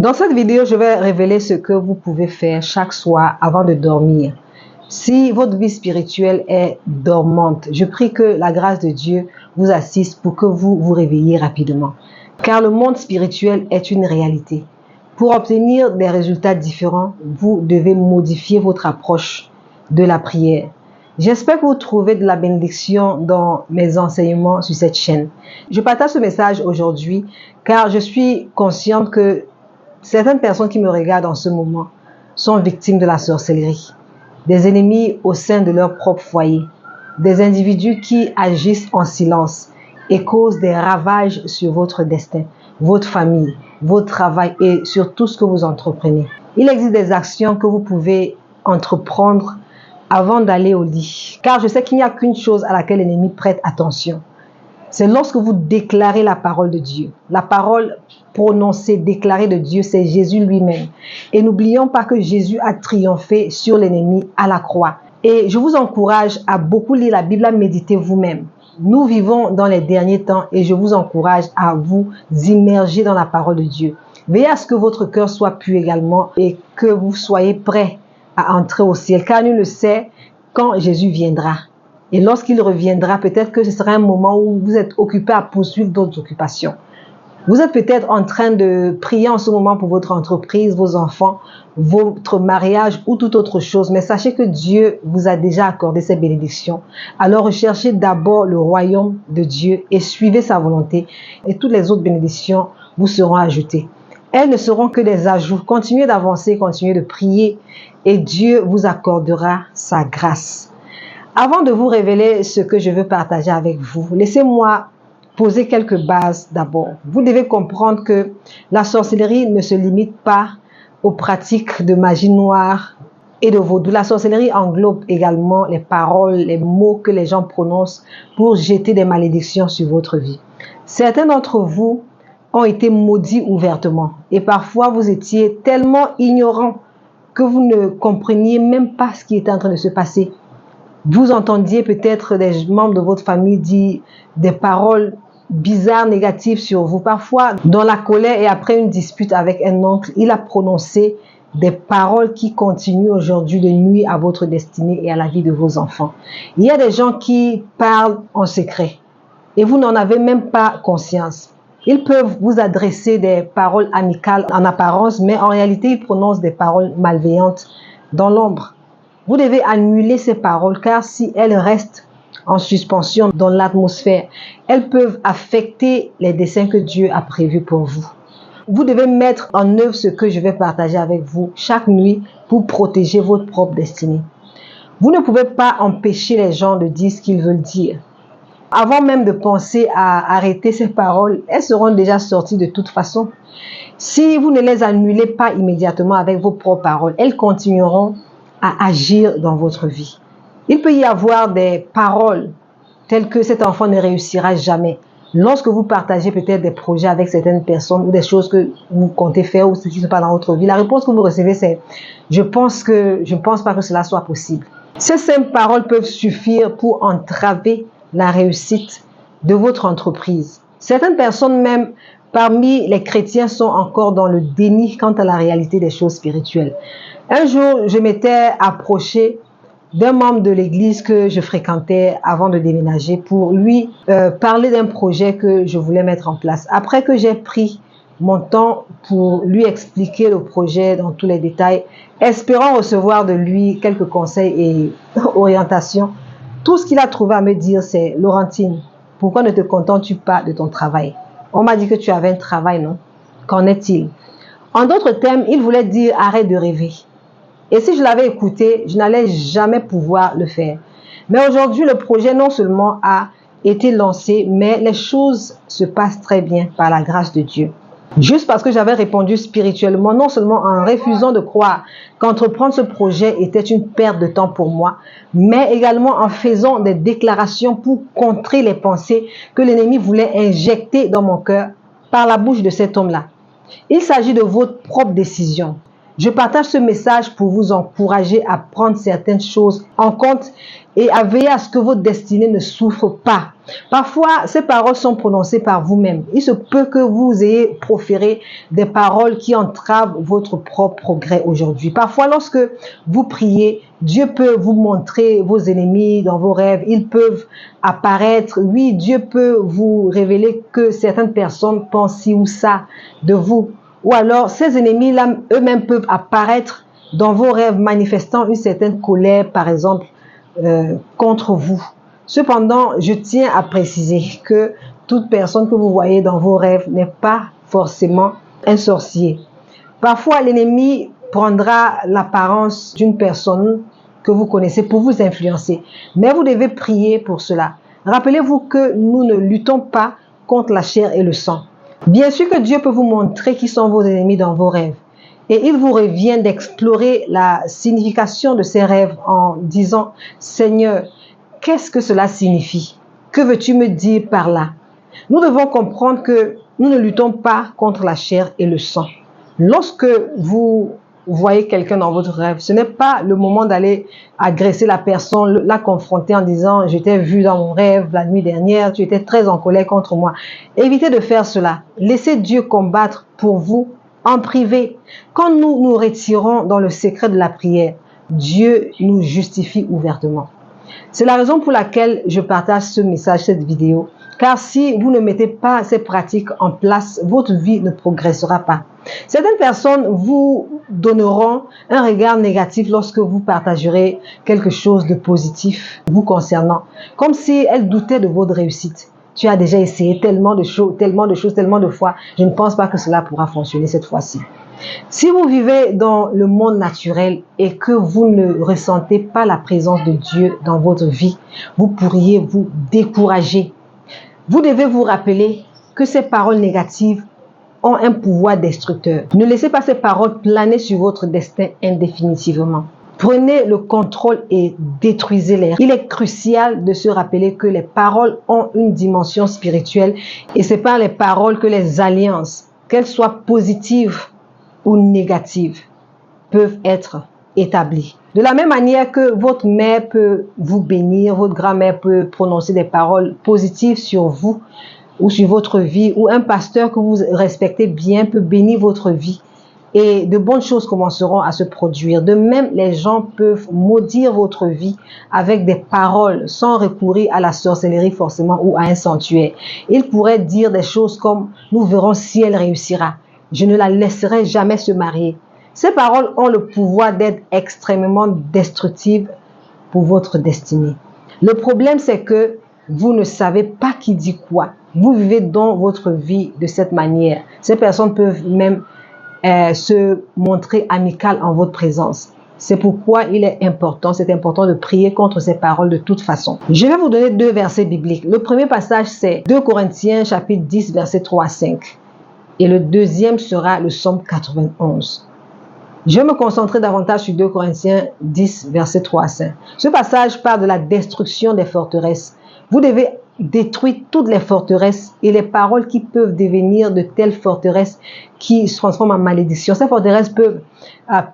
Dans cette vidéo, je vais révéler ce que vous pouvez faire chaque soir avant de dormir. Si votre vie spirituelle est dormante, je prie que la grâce de Dieu vous assiste pour que vous vous réveilliez rapidement. Car le monde spirituel est une réalité. Pour obtenir des résultats différents, vous devez modifier votre approche de la prière. J'espère que vous trouvez de la bénédiction dans mes enseignements sur cette chaîne. Je partage ce message aujourd'hui car je suis consciente que certaines personnes qui me regardent en ce moment sont victimes de la sorcellerie, des ennemis au sein de leur propre foyer, des individus qui agissent en silence et causent des ravages sur votre destin, votre famille, votre travail et sur tout ce que vous entreprenez. Il existe des actions que vous pouvez entreprendre avant d'aller au lit, car je sais qu'il n'y a qu'une chose à laquelle l'ennemi prête attention. C'est lorsque vous déclarez la parole de Dieu. La parole prononcée, déclarée de Dieu, c'est Jésus lui-même. Et n'oublions pas que Jésus a triomphé sur l'ennemi à la croix. Et je vous encourage à beaucoup lire la Bible, à méditer vous-même. Nous vivons dans les derniers temps et je vous encourage à vous immerger dans la parole de Dieu. Veillez à ce que votre cœur soit pur également et que vous soyez prêts à entrer au ciel, car nul ne sait quand Jésus viendra. Et lorsqu'il reviendra, peut-être que ce sera un moment où vous êtes occupé à poursuivre d'autres occupations. Vous êtes peut-être en train de prier en ce moment pour votre entreprise, vos enfants, votre mariage ou toute autre chose. Mais sachez que Dieu vous a déjà accordé ces bénédictions. Alors recherchez d'abord le royaume de Dieu et suivez sa volonté. Et toutes les autres bénédictions vous seront ajoutées. Elles ne seront que des ajouts. Continuez d'avancer, continuez de prier et Dieu vous accordera sa grâce. Avant de vous révéler ce que je veux partager avec vous, laissez-moi poser quelques bases d'abord. Vous devez comprendre que la sorcellerie ne se limite pas aux pratiques de magie noire et de vaudou. La sorcellerie englobe également les paroles, les mots que les gens prononcent pour jeter des malédictions sur votre vie. Certains d'entre vous ont été maudits ouvertement et parfois vous étiez tellement ignorants que vous ne compreniez même pas ce qui était en train de se passer. Vous entendiez peut-être des membres de votre famille dire des paroles bizarres, négatives sur vous. Parfois, dans la colère et après une dispute avec un oncle, il a prononcé des paroles qui continuent aujourd'hui de nuire à votre destinée et à la vie de vos enfants. Il y a des gens qui parlent en secret et vous n'en avez même pas conscience. Ils peuvent vous adresser des paroles amicales en apparence, mais en réalité, ils prononcent des paroles malveillantes dans l'ombre. Vous devez annuler ces paroles car si elles restent en suspension dans l'atmosphère, elles peuvent affecter les desseins que Dieu a prévus pour vous. Vous devez mettre en œuvre ce que je vais partager avec vous chaque nuit pour protéger votre propre destinée. Vous ne pouvez pas empêcher les gens de dire ce qu'ils veulent dire. Avant même de penser à arrêter ces paroles, elles seront déjà sorties de toute façon. Si vous ne les annulez pas immédiatement avec vos propres paroles, elles continueront à agir dans votre vie. Il peut y avoir des paroles telles que cet enfant ne réussira jamais. Lorsque vous partagez peut-être des projets avec certaines personnes ou des choses que vous comptez faire ou ce qui se passe dans votre vie, la réponse que vous recevez c'est « je ne pense pas que cela soit possible ». Ces simples paroles peuvent suffire pour entraver la réussite de votre entreprise. Certaines personnes même parmi les chrétiens sont encore dans le déni quant à la réalité des choses spirituelles. Un jour, je m'étais approchée d'un membre de l'église que je fréquentais avant de déménager pour lui parler d'un projet que je voulais mettre en place. Après que j'ai pris mon temps pour lui expliquer le projet dans tous les détails, espérant recevoir de lui quelques conseils et orientations, tout ce qu'il a trouvé à me dire, c'est « Laurentine, pourquoi ne te contentes-tu pas de ton travail? On m'a dit que tu avais un travail, non? Qu'en est-il » En d'autres termes, il voulait dire « arrête de rêver ». Et si je l'avais écouté, je n'allais jamais pouvoir le faire. Mais aujourd'hui, le projet non seulement a été lancé, mais les choses se passent très bien par la grâce de Dieu. Juste parce que j'avais répondu spirituellement, non seulement en refusant de croire qu'entreprendre ce projet était une perte de temps pour moi, mais également en faisant des déclarations pour contrer les pensées que l'ennemi voulait injecter dans mon cœur par la bouche de cet homme-là. Il s'agit de votre propre décision. Je partage ce message pour vous encourager à prendre certaines choses en compte et à veiller à ce que votre destinée ne souffre pas Parfois, ces paroles sont prononcées par vous-même. Il se peut que vous ayez proféré des paroles qui entravent votre propre progrès aujourd'hui. Parfois, lorsque vous priez, Dieu peut vous montrer vos ennemis dans vos rêves. Ils peuvent apparaître. Oui, Dieu peut vous révéler que certaines personnes pensent ci ou ça de vous. Ou alors, ces ennemis-là, eux-mêmes peuvent apparaître dans vos rêves, manifestant une certaine colère, par exemple, contre vous. Cependant, je tiens à préciser que toute personne que vous voyez dans vos rêves n'est pas forcément un sorcier. Parfois, l'ennemi prendra l'apparence d'une personne que vous connaissez pour vous influencer. Mais vous devez prier pour cela. Rappelez-vous que nous ne luttons pas contre la chair et le sang. Bien sûr que Dieu peut vous montrer qui sont vos ennemis dans vos rêves. Et il vous revient d'explorer la signification de ces rêves en disant « Seigneur, qu'est-ce que cela signifie? Que veux-tu me dire par là ?» Nous devons comprendre que nous ne luttons pas contre la chair et le sang. Lorsque vous voyez quelqu'un dans votre rêve, ce n'est pas le moment d'aller agresser la personne, la confronter en disant « Je t'ai vu dans mon rêve la nuit dernière, tu étais très en colère contre moi. » Évitez de faire cela. Laissez Dieu combattre pour vous en privé. Quand nous nous retirons dans le secret de la prière, Dieu nous justifie ouvertement. C'est la raison pour laquelle je partage ce message, cette vidéo. Car si vous ne mettez pas ces pratiques en place, votre vie ne progressera pas. Certaines personnes vous donneront un regard négatif lorsque vous partagerez quelque chose de positif vous concernant, comme si elles doutaient de votre réussite. Tu as déjà essayé tellement de choses, tellement de fois. Je ne pense pas que cela pourra fonctionner cette fois-ci. Si vous vivez dans le monde naturel et que vous ne ressentez pas la présence de Dieu dans votre vie, vous pourriez vous décourager. Vous devez vous rappeler que ces paroles négatives ont un pouvoir destructeur. Ne laissez pas ces paroles planer sur votre destin indéfinitivement. Prenez le contrôle et détruisez-les. Il est crucial de se rappeler que les paroles ont une dimension spirituelle et c'est par les paroles que les alliances, qu'elles soient positives ou négatives, peuvent être établies. De la même manière que votre mère peut vous bénir, votre grand-mère peut prononcer des paroles positives sur vous ou sur votre vie, ou un pasteur que vous respectez bien peut bénir votre vie. Et de bonnes choses commenceront à se produire. De même, les gens peuvent maudire votre vie avec des paroles sans recourir à la sorcellerie forcément ou à un sanctuaire. Ils pourraient dire des choses comme « Nous verrons si elle réussira. Je ne la laisserai jamais se marier. » Ces paroles ont le pouvoir d'être extrêmement destructives pour votre destinée. Le problème, c'est que vous ne savez pas qui dit quoi. Vous vivez dans votre vie de cette manière. Ces personnes peuvent même se montrer amicales en votre présence. C'est pourquoi c'est important de prier contre ces paroles de toute façon. Je vais vous donner 2 versets bibliques. Le premier passage, c'est 2 Corinthiens chapitre 10, versets 3 à 5. Et le deuxième sera le Psaume 91. Je vais me concentrer davantage sur 2 Corinthiens 10, versets 3 à 5. Ce passage parle de la destruction des forteresses. Vous devez détruire toutes les forteresses et les paroles qui peuvent devenir de telles forteresses qui se transforment en malédiction. Ces forteresses peuvent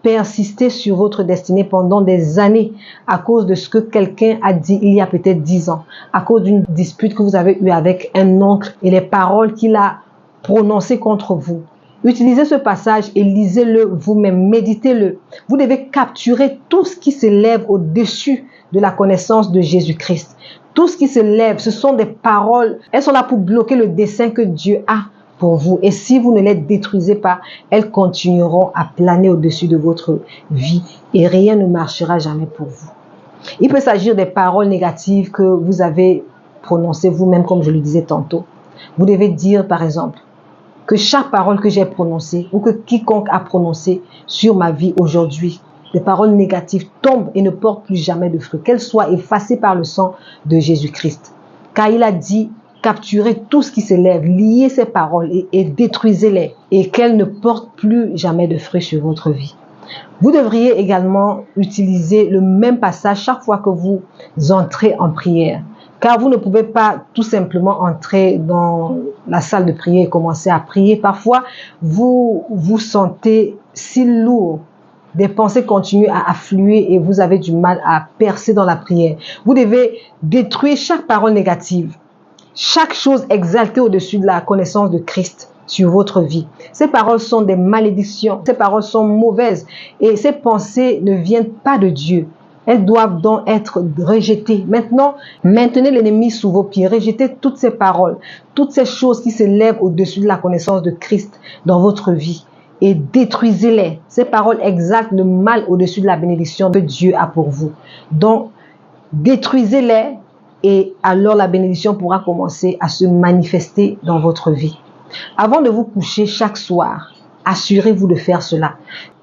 persister sur votre destinée pendant des années à cause de ce que quelqu'un a dit il y a peut-être 10 ans, à cause d'une dispute que vous avez eue avec un oncle et les paroles qu'il a prononcées contre vous. Utilisez ce passage et lisez-le vous-même, méditez-le. Vous devez capturer tout ce qui s'élève au-dessus de la connaissance de Jésus-Christ. Tout ce qui se lève, ce sont des paroles. Elles sont là pour bloquer le dessein que Dieu a pour vous. Et si vous ne les détruisez pas, elles continueront à planer au-dessus de votre vie et rien ne marchera jamais pour vous. Il peut s'agir des paroles négatives que vous avez prononcées vous-même, comme je le disais tantôt. Vous devez dire, par exemple, que chaque parole que j'ai prononcée ou que quiconque a prononcé sur ma vie aujourd'hui, des paroles négatives tombent et ne portent plus jamais de fruits, qu'elles soient effacées par le sang de Jésus-Christ. Car il a dit, capturez tout ce qui s'élève, liez ces paroles et détruisez-les et qu'elles ne portent plus jamais de fruits sur votre vie. Vous devriez également utiliser le même passage chaque fois que vous entrez en prière. Car vous ne pouvez pas tout simplement entrer dans la salle de prière et commencer à prier. Parfois, vous vous sentez si lourd. Des pensées continuent à affluer et vous avez du mal à percer dans la prière. Vous devez détruire chaque parole négative chaque chose exaltée au-dessus de la connaissance de Christ sur votre vie. Ces paroles sont des malédictions, ces paroles sont mauvaises et ces pensées ne viennent pas de Dieu. Elles doivent donc être rejetées. Maintenant, maintenez l'ennemi sous vos pieds. Rejetez toutes ces paroles, toutes ces choses qui s'élèvent au-dessus de la connaissance de Christ dans votre vie et détruisez-les. Ces paroles exaltent le mal au-dessus de la bénédiction que Dieu a pour vous. Donc, détruisez-les et alors la bénédiction pourra commencer à se manifester dans votre vie. Avant de vous coucher chaque soir, assurez-vous de faire cela.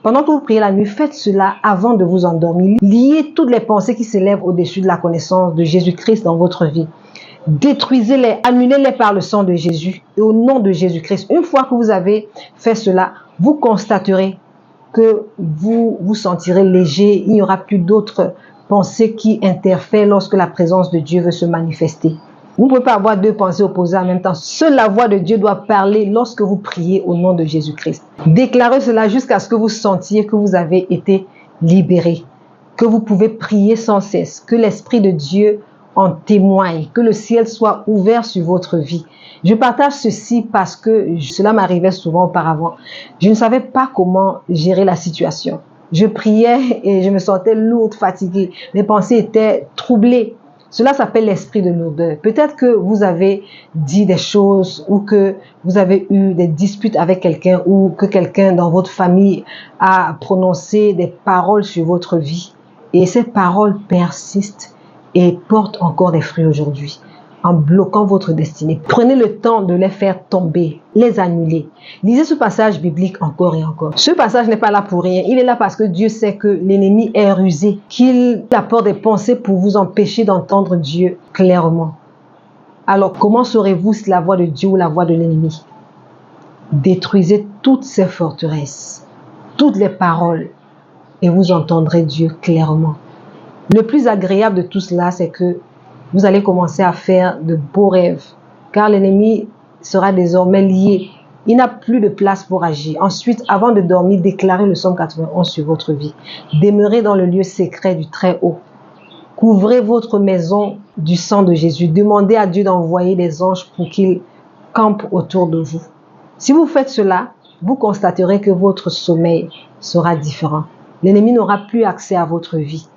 Pendant que vous priez la nuit, faites cela avant de vous endormir. Liez toutes les pensées qui s'élèvent au-dessus de la connaissance de Jésus-Christ dans votre vie. Détruisez-les, annulez-les par le sang de Jésus et au nom de Jésus-Christ. Une fois que vous avez fait cela, vous constaterez que vous vous sentirez léger. Il n'y aura plus d'autres pensées qui interfèrent lorsque la présence de Dieu veut se manifester. Vous ne pouvez pas avoir deux pensées opposées en même temps. Seule la voix de Dieu doit parler lorsque vous priez au nom de Jésus-Christ. Déclarez cela jusqu'à ce que vous sentiez que vous avez été libéré, que vous pouvez prier sans cesse, que l'Esprit de Dieu en témoigne, que le ciel soit ouvert sur votre vie. Je partage ceci parce que cela m'arrivait souvent auparavant. Je ne savais pas comment gérer la situation. Je priais et je me sentais lourde, fatiguée. Mes pensées étaient troublées. Cela s'appelle l'esprit de lourdeur. Peut-être que vous avez dit des choses ou que vous avez eu des disputes avec quelqu'un ou que quelqu'un dans votre famille a prononcé des paroles sur votre vie. Et ces paroles persistent et portent encore des fruits aujourd'hui en bloquant votre destinée. Prenez le temps de les faire tomber, les annuler. Lisez ce passage biblique encore et encore. Ce passage n'est pas là pour rien. Il est là parce que Dieu sait que l'ennemi est rusé, qu'il apporte des pensées pour vous empêcher d'entendre Dieu clairement. Alors, comment saurez-vous si la voix de Dieu ou la voix de l'ennemi? Détruisez toutes ces forteresses, toutes les paroles, et vous entendrez Dieu clairement. Le plus agréable de tout cela, c'est que vous allez commencer à faire de beaux rêves, car l'ennemi sera désormais lié. Il n'a plus de place pour agir. Ensuite, avant de dormir, déclarez le psaume 91 sur votre vie. Demeurez dans le lieu secret du Très-Haut. Couvrez votre maison du sang de Jésus. Demandez à Dieu d'envoyer des anges pour qu'ils campent autour de vous. Si vous faites cela, vous constaterez que votre sommeil sera différent. L'ennemi n'aura plus accès à votre vie.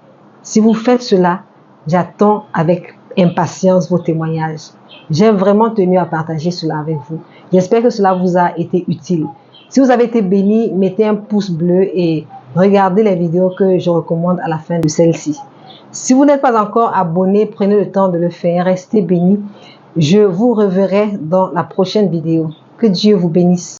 Si vous faites cela, j'attends avec impatience vos témoignages. J'ai vraiment tenu à partager cela avec vous. J'espère que cela vous a été utile. Si vous avez été béni, mettez un pouce bleu et regardez les vidéos que je recommande à la fin de celle-ci. Si vous n'êtes pas encore abonné, prenez le temps de le faire. Restez bénis. Je vous reverrai dans la prochaine vidéo. Que Dieu vous bénisse.